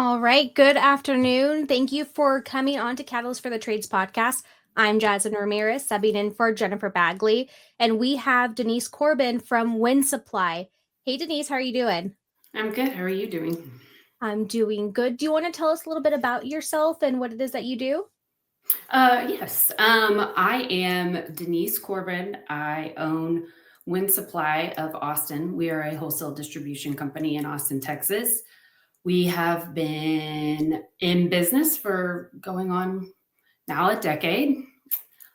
All right. Good afternoon. Thank you for coming on to Catalyst for the Trades podcast. I'm Jazmin Ramirez, subbing in for Jennifer Bagley, and we have Denise Corbin from Winsupply. Hey, Denise, how are you doing? I'm good. How are you doing? I'm doing good. Do you want to tell us a little bit about yourself and what it is that you do? Yes. I am Denise Corbin. I own Winsupply of Austin. We are a wholesale distribution company in Austin, Texas. We have been in business for going on now a decade.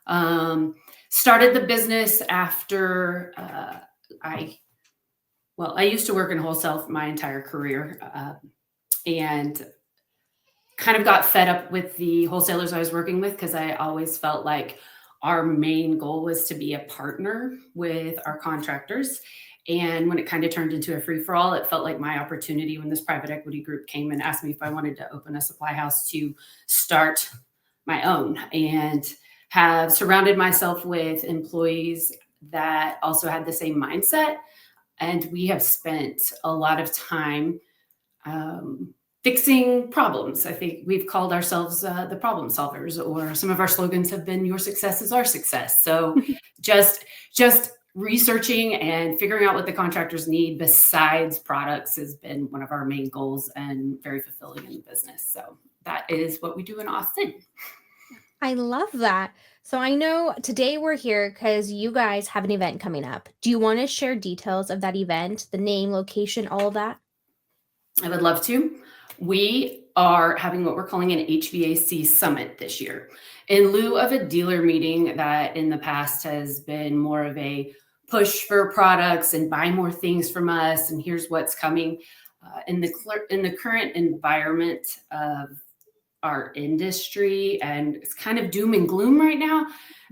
Um, Started the business after I used to work in wholesale my entire career, and kind of got fed up with the wholesalers I was working with because I always felt like our main goal was to be a partner with our contractors. And when it kind of turned into a free for all, it felt like my opportunity when this private equity group came and asked me if I wanted to open a supply house to start my own and have surrounded myself with employees that also had the same mindset. And we have spent a lot of time fixing problems. I think we've called ourselves the problem solvers, or some of our slogans have been "Your success is our success." So just researching and figuring out what the contractors need besides products has been one of our main goals and very fulfilling in the business. So that is what we do in Austin. I love that. So I know today we're here because you guys have an event coming up. Do you want to share details of that event, the name, location, all of that? I would love to. We are having what we're calling an HVAC Summit this year. In lieu of a dealer meeting that in the past has been more of a push for products and buy more things from us, and here's what's coming. In the current environment of our industry, and it's kind of doom and gloom right now.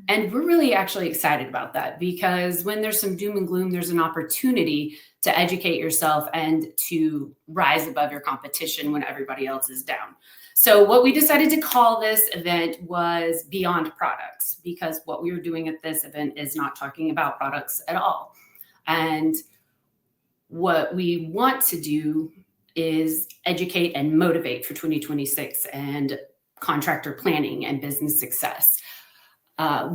And we're really actually excited about that, because when there's some doom and gloom, there's an opportunity to educate yourself and to rise above your competition when everybody else is down. So what we decided to call this event was Beyond Products, because what we were doing at this event is not talking about products at all. And what we want to do is educate and motivate for 2026 and contractor planning and business success.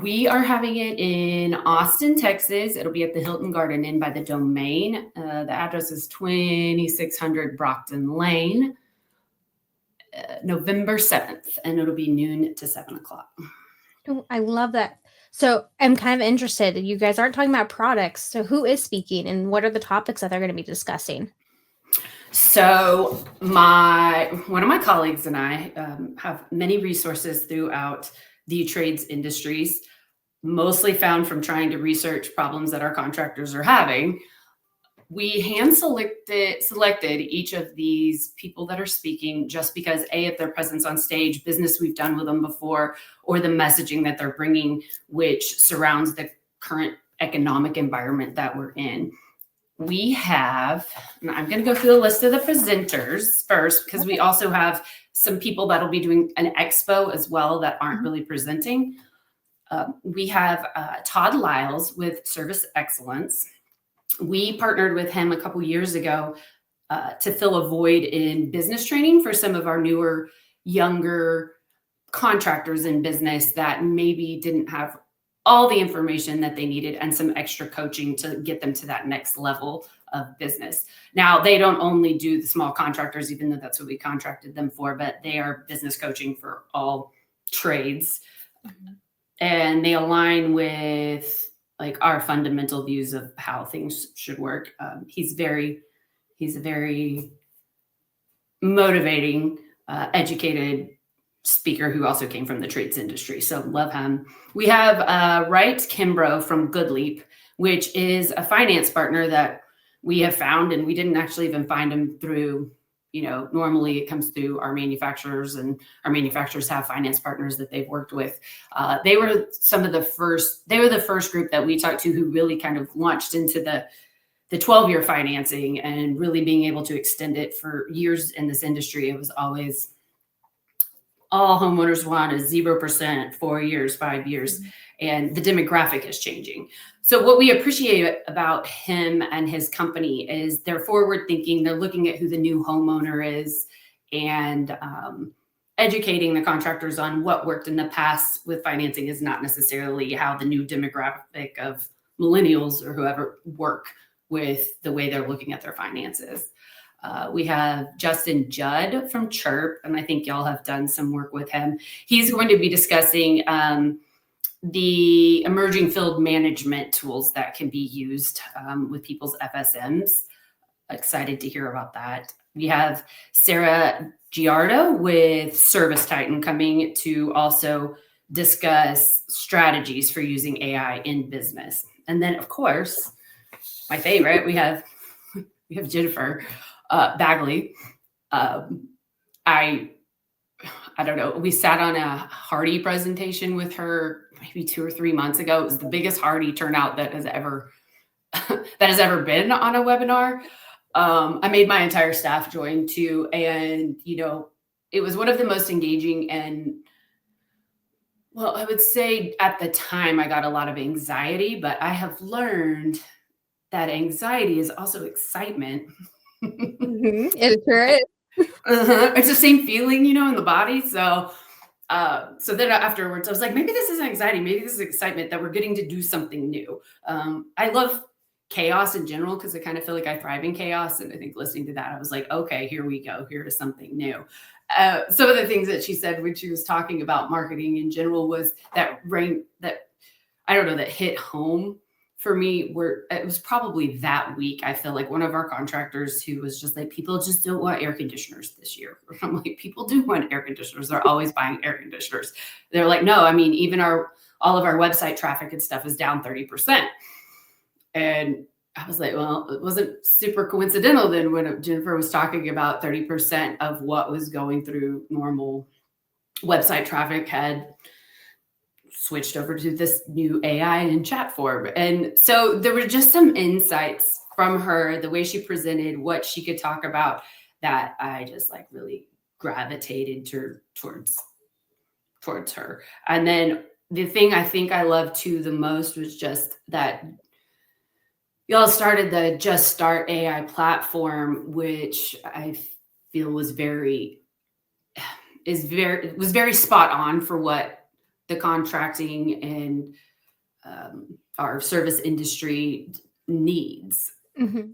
We are having it in Austin, Texas. It'll be at the Hilton Garden Inn by the Domain. The address is 2600 Brockton Lane, November 7th, and it'll be noon to 7 o'clock. Oh, I love that. So I'm kind of interested. You guys aren't talking about products. So who is speaking and what are the topics that they're going to be discussing? So one of my colleagues and I have many resources throughout the trades industries, mostly found from trying to research problems that our contractors are having. We hand selected each of these people that are speaking just because of their presence on stage, business we've done with them before, or the messaging that they're bringing, which surrounds the current economic environment that we're in. We have, and I'm going to go through the list of the presenters first, because we also have some people that'll be doing an expo as well that aren't really presenting. We have Todd Lyles with Service Excellence. We partnered with him a couple years ago to fill a void in business training for some of our newer, younger contractors in business that maybe didn't have all the information that they needed and some extra coaching to get them to that next level of business. Now, they don't only do the small contractors, even though that's what we contracted them for, but they are business coaching for all trades. Mm-hmm. And they align with like our fundamental views of how things should work. He's a very motivating, educated speaker who also came from the trades industry. So love him. We have Wright Kimbrough from Goodleap, which is a finance partner that we have found, and we didn't actually even find him through, normally it comes through our manufacturers, and our manufacturers have finance partners that they've worked with. They were the first group that we talked to who really kind of launched into the 12-year financing and really being able to extend it for years in this industry. It was always all homeowners want is 0%, 4 years, 5 years, and the demographic is changing. So what we appreciate about him and his company is they're forward thinking. They're looking at who the new homeowner is and educating the contractors on what worked in the past with financing is not necessarily how the new demographic of millennials or whoever work with the way they're looking at their finances. We have Justin Judd from Chirp, and I think y'all have done some work with him. He's going to be discussing the emerging field management tools that can be used with people's FSMs. Excited to hear about that. We have Sarah Giardo with Service Titan coming to also discuss strategies for using AI in business. And then, of course, my favorite, we have Jennifer Bagley. I don't know. We sat on a Hardy presentation with her maybe 2 or 3 months ago. It was the biggest Hardy turnout that has ever been on a webinar. I made my entire staff join too, and it was one of the most engaging. And well, I would say at the time I got a lot of anxiety, but I have learned that anxiety is also excitement. It sure is. It's the same feeling, in the body. So then afterwards, I was like, maybe this is anxiety. Maybe this is excitement that we're getting to do something new. I love chaos in general because I kind of feel like I thrive in chaos. And I think listening to that, I was like, okay, here we go. Here is something new. Some of the things that she said when she was talking about marketing in general was that hit home for me. It was probably that week. I feel like one of our contractors who was just like, people just don't want air conditioners this year. I'm like, people do want air conditioners. They're always buying air conditioners. They're like, no, I mean, even all of our website traffic and stuff is down 30%. And I was like, well, it wasn't super coincidental then when Jennifer was talking about 30% of what was going through normal website traffic had switched over to this new AI and chat form. And so there were just some insights from her, the way she presented, what she could talk about, that I just like really gravitated towards her. And then the thing I think I loved too the most was just that y'all started the Just Start AI platform, which I feel was very spot on for what the contracting and our service industry needs. Mm-hmm.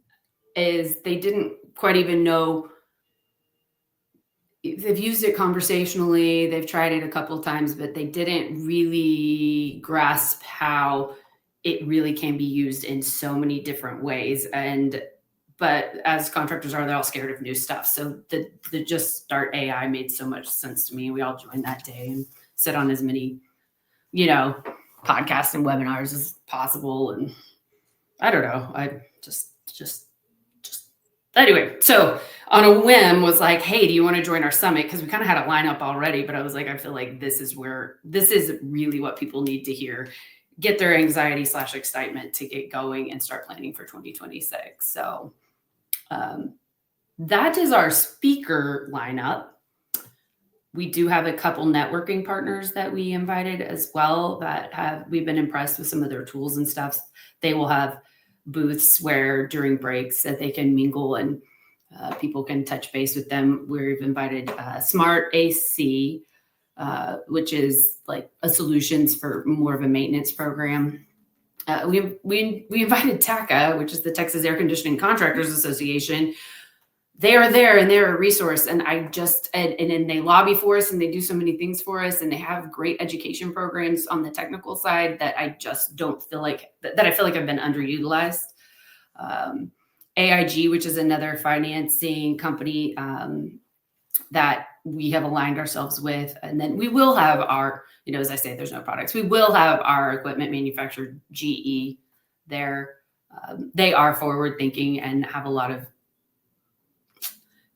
Is they didn't quite even know. They've used it conversationally. They've tried it a couple of times, but they didn't really grasp how it really can be used in so many different ways. But as contractors are, they're all scared of new stuff. So the Just Start AI made so much sense to me. We all joined that day and sit on as many, podcasts and webinars as possible. And I don't know, I just anyway. So on a whim was like, hey, do you want to join our summit? Because we kind of had a lineup already, but I was like, I feel like this is really what people need to hear. Get their anxiety / excitement to get going and start planning for 2026. So that is our speaker lineup. We do have a couple networking partners that we invited as well we've been impressed with some of their tools and stuff. They will have booths where during breaks that they can mingle and people can touch base with them. We've invited Smart AC, which is like a solutions for more of a maintenance program. We invited TACA, which is the Texas Air Conditioning Contractors Association. They are there and they're a resource. And and they lobby for us and they do so many things for us. And they have great education programs on the technical side that I just don't feel like that I feel like have been underutilized. AIG, which is another financing company that we have aligned ourselves with. And then we will have our, as I say, there's no products. We will have our equipment manufacturer, GE, there. They are forward thinking and have a lot of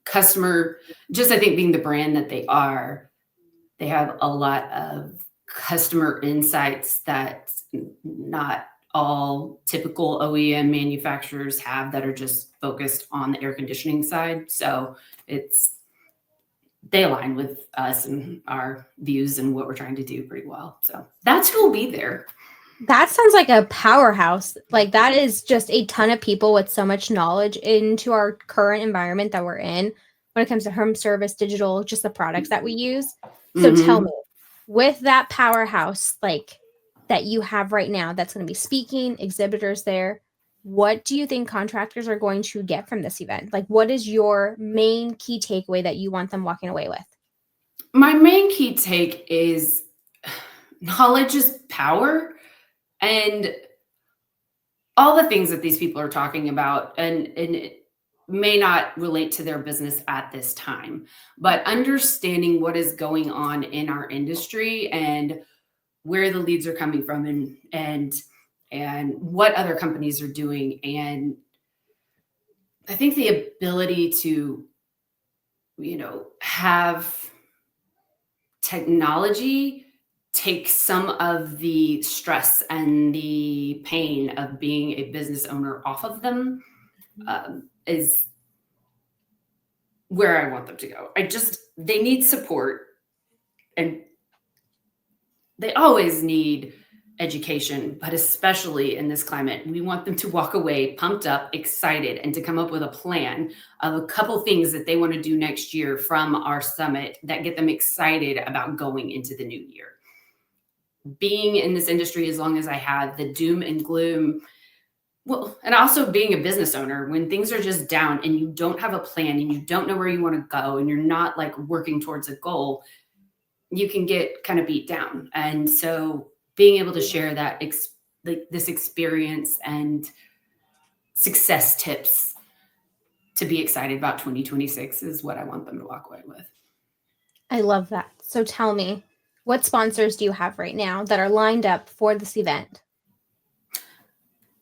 customer, just I think being the brand that they are, they have a lot of customer insights that not all typical OEM manufacturers have that are just focused on the air conditioning side. So they align with us and our views and what we're trying to do pretty well. So that's who will be there. That sounds like a powerhouse. Like that is just a ton of people with so much knowledge into our current environment that we're in. when it comes to home service, digital, just the products that we use. So Mm-hmm. tell me, with that powerhouse like that you have right now, that's going to be speaking, exhibitors there, what do you think contractors are going to get from this event? Like, what is your main key takeaway that you want them walking away with? My main key take is knowledge is power, and all the things that these people are talking about, and it may not relate to their business at this time, but understanding what is going on in our industry and where the leads are coming from, and what other companies are doing. And I think the ability to, have technology take some of the stress and the pain of being a business owner off of them is where I want them to go. They need support, and they always need education, but especially in this climate, we want them to walk away pumped up, excited, and to come up with a plan of a couple things that they want to do next year from our summit that get them excited about going into the new year. Being in this industry as long as I have, the doom and gloom, well, and also being a business owner, when things are just down and you don't have a plan and you don't know where you want to go and you're not like working towards a goal, you can get kind of beat down. And so being able to share that this experience and success tips to be excited about 2026 is what I want them to walk away with. I love that. So tell me, what sponsors do you have right now that are lined up for this event?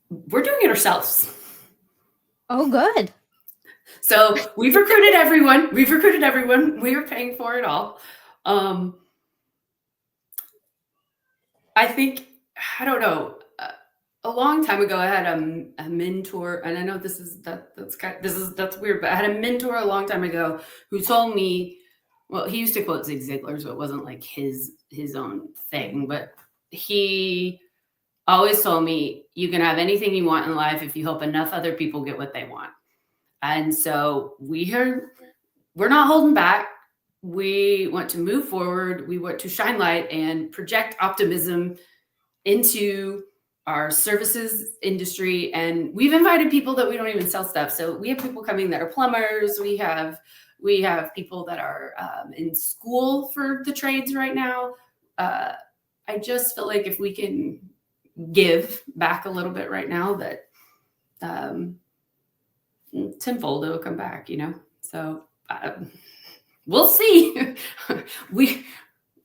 We're doing it ourselves. Oh, good. So we've recruited everyone. We are paying for it all. I think, I don't know, a long time ago, I had a mentor, and I know that's weird, but I had a mentor a long time ago who told me, well, he used to quote Zig Ziglar, so it wasn't like his own thing, but he always told me, you can have anything you want in life if you help enough other people get what they want. And so we're not holding back. We want to move forward. We want to shine light and project optimism into our services industry. And we've invited people that we don't even sell stuff. So we have people coming that are plumbers. We have people that are in school for the trades right now. I just feel like if we can give back a little bit right now, that tenfold it will come back, So we'll see.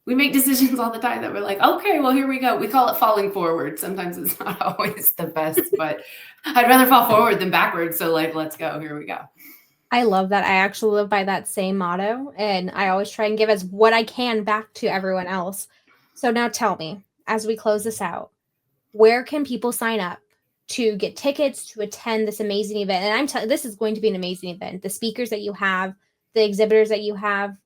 We make decisions all the time that we're like, okay, well, here we go. We call it falling forward. Sometimes it's not always the best, but I'd rather fall forward than backwards. So let's go. Here we go. I love that. I actually live by that same motto, and I always try and give as what I can back to everyone else. So now tell me, as we close this out, where can people sign up to get tickets to attend this amazing event? And this is going to be an amazing event. The speakers that you have, the exhibitors that you have,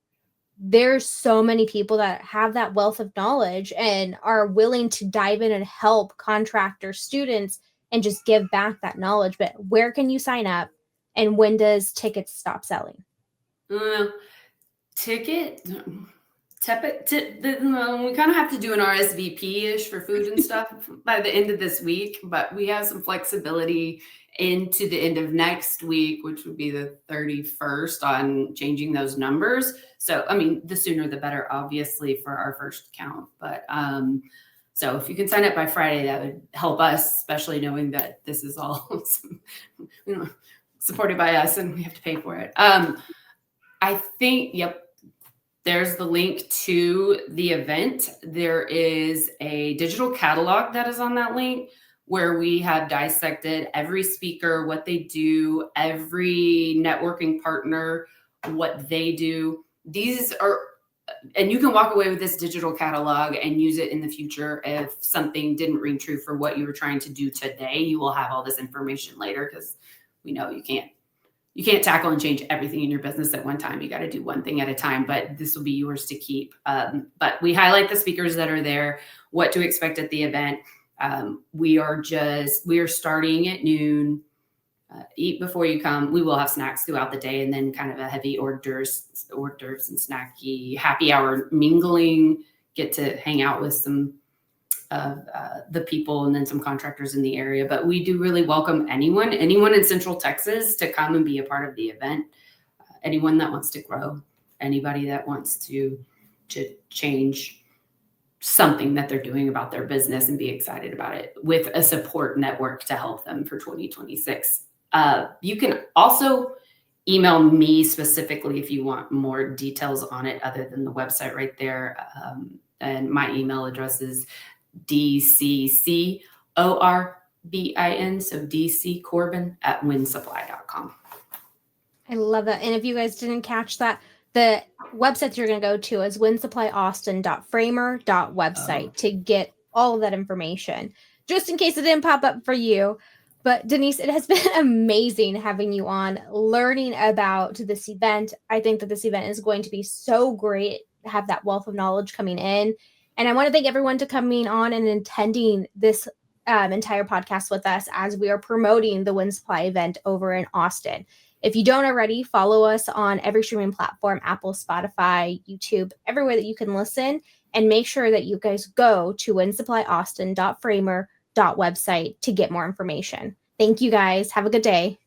there's so many people that have that wealth of knowledge and are willing to dive in and help contractor students and just give back that knowledge. But where can you sign up, and when does tickets stop selling? We kind of have to do an RSVP-ish for food and stuff by the end of this week, but we have some flexibility into the end of next week, which would be the 31st, on changing those numbers. So, the sooner the better, obviously, for our first count. But so if you can sign up by Friday, that would help us, especially knowing that this is all supported by us and we have to pay for it. I think, yep. There's the link to the event. There is a digital catalog that is on that link where we have dissected every speaker, what they do, every networking partner, what they do. And you can walk away with this digital catalog and use it in the future. If something didn't ring true for what you were trying to do today, you will have all this information later, because we know you can't tackle and change everything in your business at one time. You got to do one thing at a time, but this will be yours to keep. But we highlight the speakers that are there, what to expect at the event. We are starting at noon. eat before you come. We will have snacks throughout the day, and then kind of a heavy hors d'oeuvres and snacky happy hour mingling. Get to hang out with some of the people and then some contractors in the area. But we do really welcome anyone in Central Texas to come and be a part of the event. Anyone that wants to grow, anybody that wants to change something that they're doing about their business and be excited about it, with a support network to help them for 2026. You can also email me specifically if you want more details on it other than the website right there. And my email address is DCCORBIN, so DC Corbin at winsupply.com. I love that. And if you guys didn't catch that, the website you're going to go to is winsupply.austin.framer.website to get all of that information, just in case it didn't pop up for you. But Denise, it has been amazing having you on, learning about this event. I think that this event is going to be so great to have that wealth of knowledge coming in. And I want to thank everyone for coming on and attending this entire podcast with us as we are promoting the Winsupply event over in Austin. If you don't already, follow us on every streaming platform, Apple, Spotify, YouTube, everywhere that you can listen. And make sure that you guys go to winsupply.austin.framer.website to get more information. Thank you guys. Have a good day.